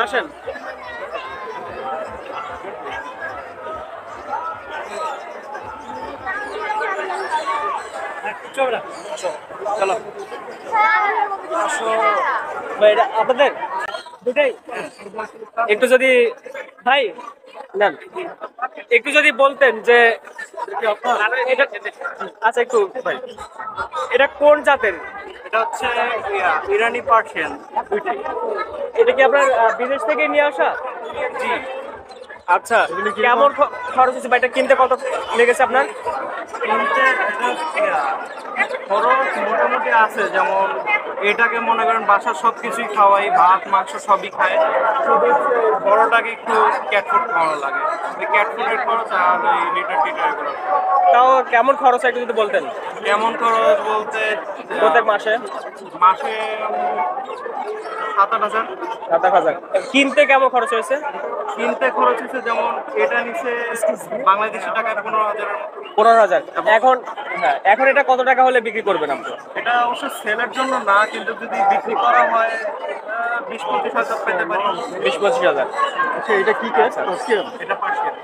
আসেন। চলো ভাই, এটা আপনাদের দুটাই। একটু যদি ভাই নেন, একটু যদি বলতেন যে এটা, আচ্ছা একটু ভাই, এটা কোন জাতের? এটা হচ্ছে ইরানি পার্সিয়ান দুইটাই। এটা কি আপনার বিদেশ থেকে নিয়ে আসা? জি। আচ্ছা, কেমন খরচ হচ্ছে বা এটা কিনতে কত লেগেছে আপনার? কিনতে খরচ মোটামুটি আছে, যেমন এটাকে মনে করেন বাসার সব কিছুই খাওয়াই, ভাত মাংস সবই খায়, শুধু হচ্ছে বড়টাকে একটু ক্যাট ফুড খাওয়ানো লাগে। ওই ক্যাট ফুডের খরচ আর ওই লিটার টিটারের খরচ। তাও কেমন খরচ একটু যদি বলতেন। কেমন খরচ বলতে প্রত্যেক মাসে? মাসে 7-8 হাজার। 7-8 হাজার। কিনতে কেমন খরচ হয়েছে? কিনতে খরচ হচ্ছে যেমন এটা নিচে বাংলাদেশি টাকায় 15,000। 15,000। এখন হ্যাঁ, এখন এটা কত টাকা হলে বিক্রি করবেন আপনি? এটা অবশ্য সেলের জন্য না, কিন্তু যদি বিক্রি করা হয় 20-25 হাজার পেতে পারি। 20-25 হাজার। আচ্ছা, এটা কি কেস? পার্সিয়ান? এটা পার্সিয়ান।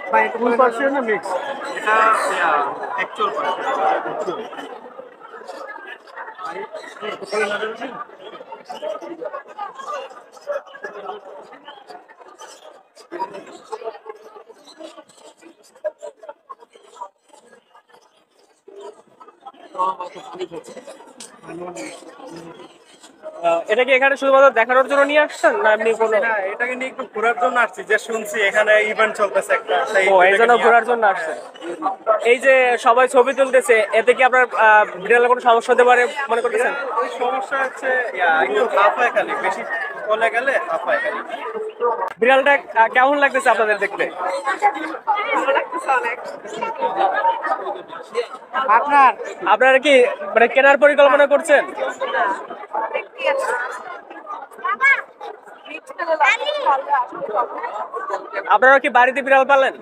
ফুল পার্সিয়ান না মিক্স? এটা অ্যাকচুয়াল পার্সিয়ান। এটা কি এখানে শুধুমাত্র দেখানোর জন্য নিয়ে আসছেন না এমনি কোনো? না, এটাকে নিয়ে একটু ঘোরার জন্য আসছি, যে শুনছি এখানে ইভেন্ট চলতেছে একটা, তাই ও, এই জন্য ঘোরার জন্য আসছেন। এই যে সবাই ছবি তুলতেছে, এতে কি আপনার বিড়ালের কোনো সমস্যা হতে পারে মনে করতেছেন? ওই সমস্যা হচ্ছে একটু হাঁপায় খালি, বেশি চলে গেলে হাঁপায় খালি। বিড়ালটা কেমন লাগতেছে আপনাদের দেখতে? আপনারা কি মানে কেনার পরিকল্পনা করছেন? আপনারা কি বাড়িতে বিড়াল পালেন?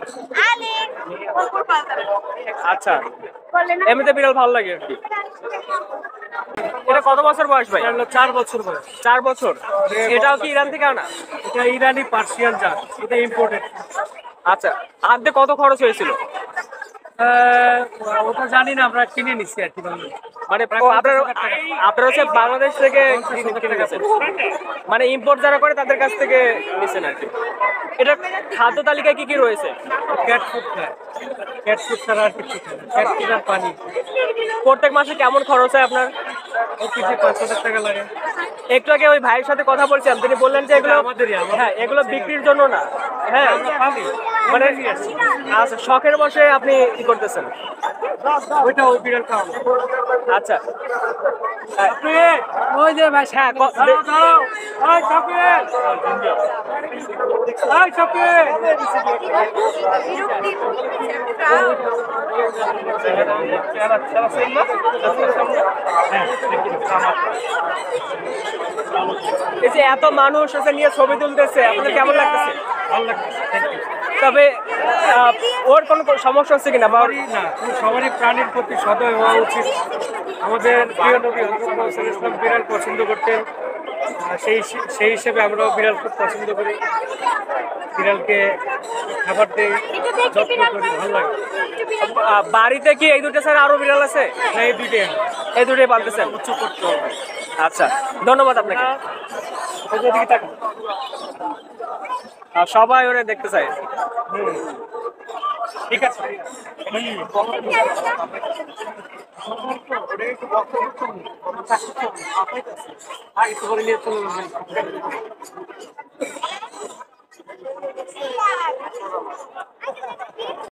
আচ্ছা, এমনিতে বিড়াল ভালো লাগে আর কি। এটা কত বছর বয়স ভাই? 4 বছর বয়স। 4 বছর। এটাও কি ইরান থেকে আনা? এটা ইরানি পার্সিয়ান জাত, এটা ইম্পোর্টেড। আচ্ছা, আদে কত খরচ হয়েছিল? ওটা জানি না, আমরা কিনে নিচ্ছি আর কি। মানে আপনার আপনার হচ্ছে বাংলাদেশ থেকে কিনে গেছেন, মানে ইম্পোর্ট যারা করে তাদের কাছ থেকে নিচ্ছেন আর কি। এটা খাদ্য তালিকায় কি কি রয়েছে? ক্যাট ফুড খায়, ক্যাট ফুড ছাড়া আর কিছু খায় না। ক্যাট ফুড আর পানি। প্রত্যেক মাসে কেমন খরচ হয় আপনার? ও পিছিয়ে 5,000 টাকা লাগে। একটু আগে ওই ভাইয়ের সাথে কথা বলছিলাম, তিনি বললেন যে এগুলো হ্যাঁ, এগুলো বিক্রির জন্য না। হ্যাঁ, মানে আচ্ছা, শখের বসে আপনি কি করতেছেন? ওইটা ওই বিড়াল খাওয়াবো। আচ্ছা, ওই যে ভাই, হ্যাঁ এই যে এত মানুষ এসে নিয়ে ছবি তুলতেছে, আপনাদের কেমন লাগতেছে? ভালো লাগছে। তবে ওর কোনো সমস্যা হচ্ছে কিনা? বা না, সবারই প্রাণীর প্রতি সদয় হওয়া উচিত। আমাদের প্রিয় নবী হযরত মুহাম্মদ সাল্লাল্লাহু আলাইহি ওয়াসাল্লাম বিড়াল পছন্দ করতেন, সেই হিসেবে আমরাও বিড়াল খুব পছন্দ করি। বিড়ালকে খাবার দিই, যত্ন করি, ভালো লাগে। বাড়িতে কি এই দুটো ছাড়া আরো বিড়াল আছে? না, এই দুইটাই এই দুটোই পালতেছেন? উচ্চ করতে হবে। আচ্ছা, ধন্যবাদ আপনাকে। সবাই ওরে দেখতে চায়। ঠিক আছে।